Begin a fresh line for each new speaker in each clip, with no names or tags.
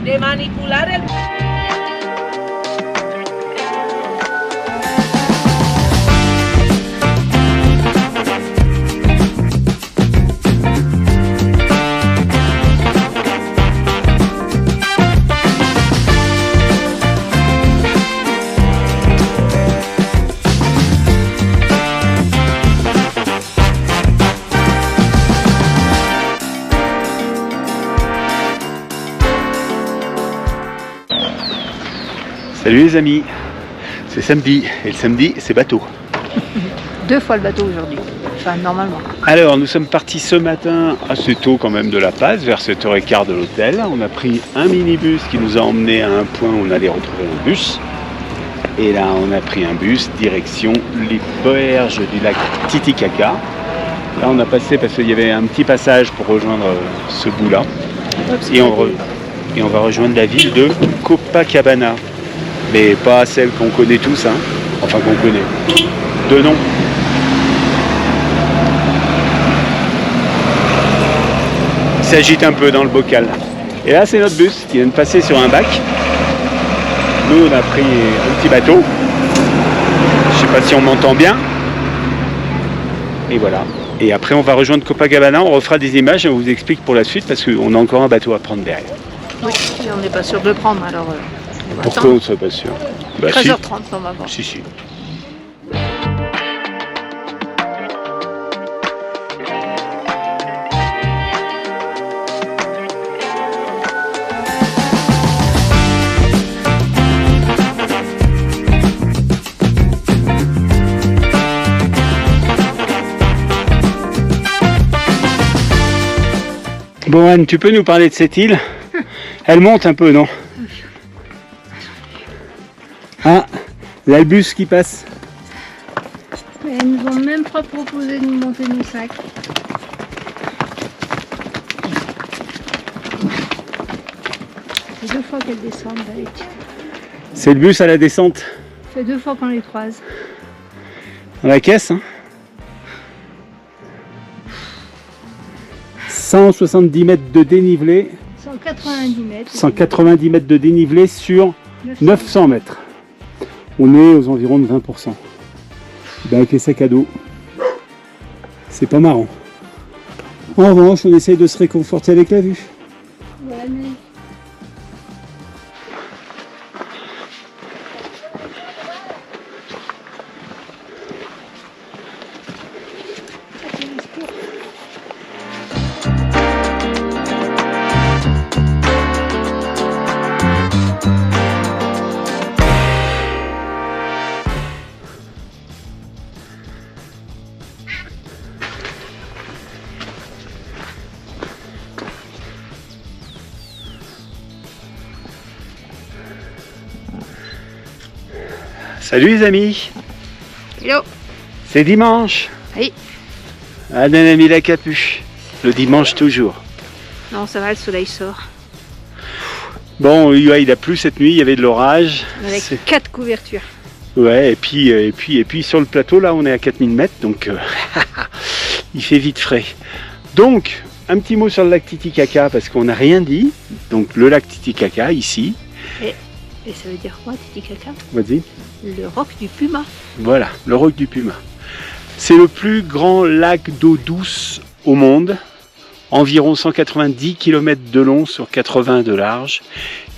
de manipular el...
Salut les amis, c'est samedi et le samedi c'est bateau.
2 fois le bateau aujourd'hui, enfin normalement.
Alors nous sommes partis ce matin assez tôt quand même de La Paz, vers 7h15 de l'hôtel. On a pris un minibus qui nous a emmenés à un point où on allait retrouver un bus. Et là on a pris un bus direction les berges du lac Titicaca. Là on a passé parce qu'il y avait un petit passage pour rejoindre ce bout là. Et on va rejoindre la ville de Copacabana. Mais pas celle qu'on connaît tous, hein. Enfin qu'on connaît. De nom. Il s'agite un peu dans le bocal. Et là c'est notre bus qui vient de passer sur un bac. Nous on a pris un petit bateau. Je sais pas si on m'entend bien. Et voilà. Et après on va rejoindre Copacabana, on refera des images et on vous explique pour la suite parce qu'on a encore un bateau à prendre derrière.
Oui, et on n'est pas sûr de le prendre alors.
Pourquoi on ne soit pas sûr?
13h30 normalement.
Si. Bon Anne, tu peux nous parler de cette île? Elle monte un peu, non? Ah, là le bus qui passe.
Elles nous ont même pas proposé de nous monter nos sacs. C'est 2 fois qu'elles descendent d'habitude.
C'est le bus à la descente.
Ça fait 2 fois qu'on les croise.
Dans la caisse, hein. 170 mètres de dénivelé.
190 mètres.
190 mètres de dénivelé sur 900 mètres. On est aux environs de 20%. Ben avec les sacs à dos, c'est pas marrant. En revanche, on essaye de se réconforter avec la vue.
Ouais, mais...
Salut les amis.
Hello.
C'est dimanche.
Oui.
Anne a mis la capuche. Le dimanche toujours.
Non, ça va, le soleil sort.
Bon, il a plu cette nuit, il y avait de l'orage.
Avec 4 couvertures.
Ouais, et puis sur le plateau, là, on est à 4000 mètres, donc il fait vite frais. Donc, un petit mot sur le lac Titicaca, parce qu'on n'a rien dit. Donc, le lac Titicaca, ici.
Et ça veut dire quoi, Titicaca?
Vas-y.
Le roc du Puma.
Voilà, le roc du Puma. C'est le plus grand lac d'eau douce au monde. Environ 190 km de long sur 80 de large.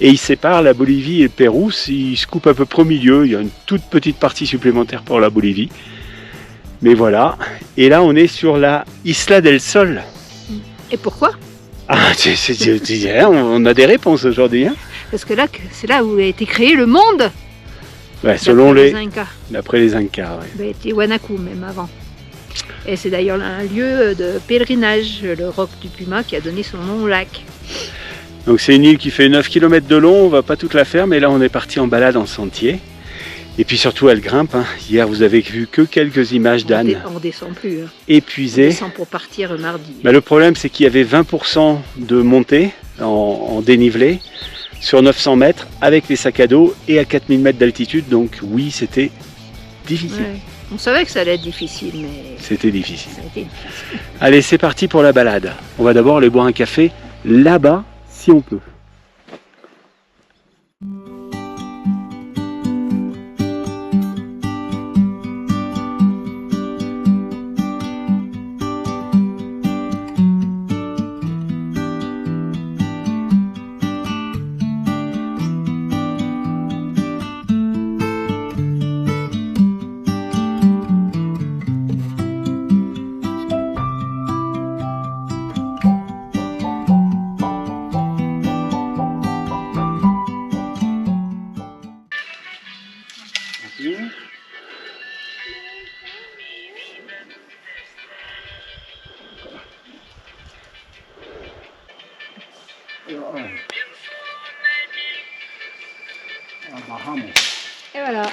Et il sépare la Bolivie et le Pérou. Il se coupe à peu près au milieu. Il y a une toute petite partie supplémentaire pour la Bolivie. Mais voilà. Et là, on est sur la Isla del Sol.
Et pourquoi?
Ah, on a des réponses aujourd'hui. Hein.
Parce que là, c'est là où a été créé le monde.
Ouais, selon les
Incas.
D'après les Incas. Ouais.
Tiwanaku même avant. Et c'est d'ailleurs un lieu de pèlerinage, le roc du Puma, qui a donné son nom au lac.
Donc c'est une île qui fait 9 km de long, on va pas toute la faire, mais là on est parti en balade en sentier. Et puis surtout elle grimpe. Hein. Hier vous avez vu que quelques images d'Anne.
On descend plus. Hein.
Épuisée.
On descend pour partir mardi.
Bah, le problème c'est qu'il y avait 20% de montée en dénivelé sur 900 mètres avec les sacs à dos et à 4000 mètres d'altitude. Donc oui, c'était difficile.
Ouais. On savait que ça allait être difficile, mais...
C'était difficile.
Ça a été difficile.
Allez, c'est parti pour la balade. On va d'abord aller boire un café là-bas, si on peut.
Et voilà.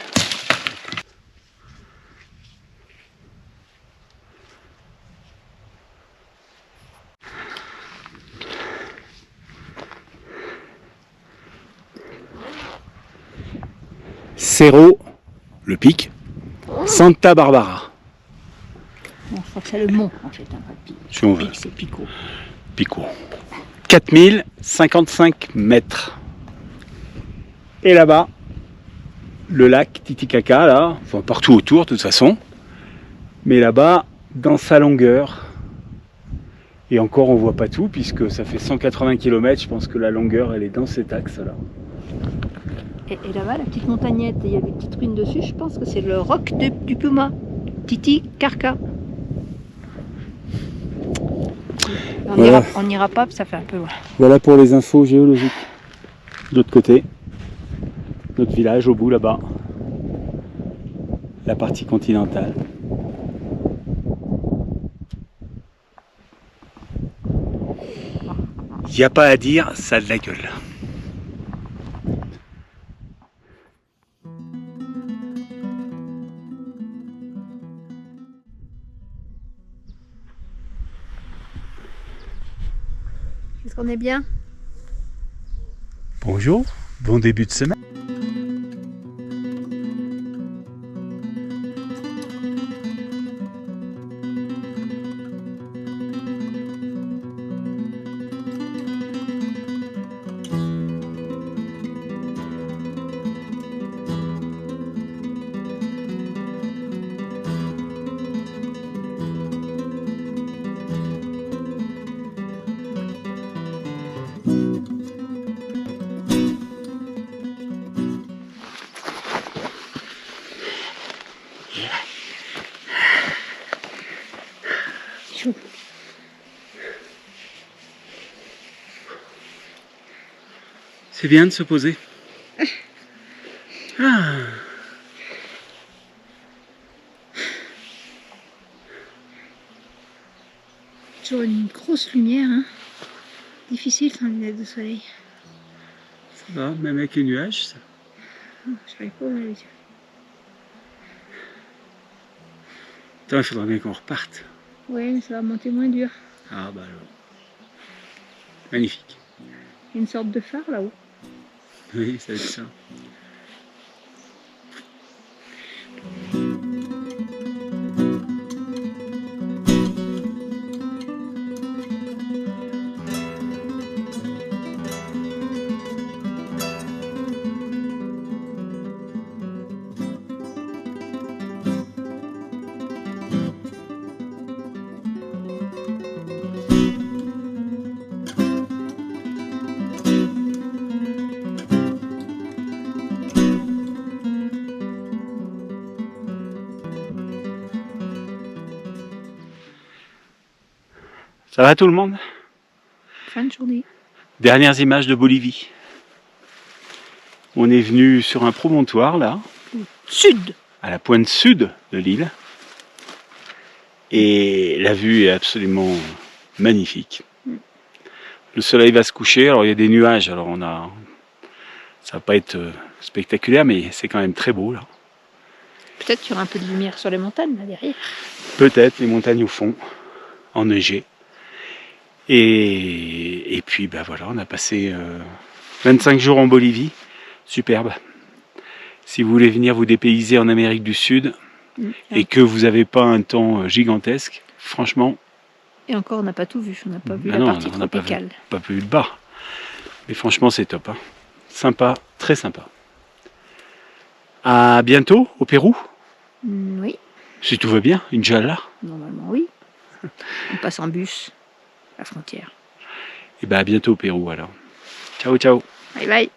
Cerro, le pic, Santa Barbara.
Bon, je crois que c'est le mont en fait, un vrai pic.
Si on veut.
C'est Pico.
Pico. 4055 mètres. Et là-bas, le lac Titicaca, là, enfin partout autour de toute façon. Mais là-bas, dans sa longueur, et encore on voit pas tout puisque ça fait 180 km, je pense que la longueur elle est dans cet axe-là.
Et là-bas, la petite montagnette, il y a des petites ruines dessus, je pense que c'est le roc du Puma. Titicaca. On n'ira pas, ça fait un peu loin.
Voilà pour les infos géologiques. De l'autre côté, notre village au bout là-bas, la partie continentale. Il n'y a pas à dire, ça a de la gueule.
Est-ce qu'on est bien?
Bonjour, bon début de semaine. C'est bien de se poser. Ah.
Toujours une grosse lumière, hein. Difficile sans lunettes de soleil.
Ça va, même avec les nuages. Ça.
J'arrive pas à ouvrir les yeux.
Attends, il faudra bien qu'on reparte.
Ouais, mais ça va monter moins dur.
Ah bah alors. Magnifique.
Il y a une sorte de phare là-haut.
Oui, ça va être ça. Ça va tout le monde?
Fin de journée.
Dernières images de Bolivie. On est venu sur un promontoire là,
Sud.
à la pointe sud de l'île. Et la vue est absolument magnifique. Le soleil va se coucher, alors il y a des nuages, alors ça va pas être spectaculaire, mais c'est quand même très beau là.
Peut-être qu'il y aura un peu de lumière sur les montagnes là derrière.
Peut-être les montagnes au fond, enneigées. Et puis ben voilà, on a passé 25 jours en Bolivie, superbe. Si vous voulez venir vous dépayser en Amérique du Sud et que vous n'avez pas un temps gigantesque, franchement...
Et encore, on n'a pas tout vu, on n'a pas vu la
non,
partie
on n'a
tropicale.
pas vu le bas. Mais franchement, c'est top. Hein. Sympa, très sympa. À bientôt au Pérou.
Oui,
Si tout va bien, Inch'Allah.
normalement oui. On passe en bus, la frontière.
Et ben à bientôt au Pérou alors. Ciao, ciao.
Bye bye.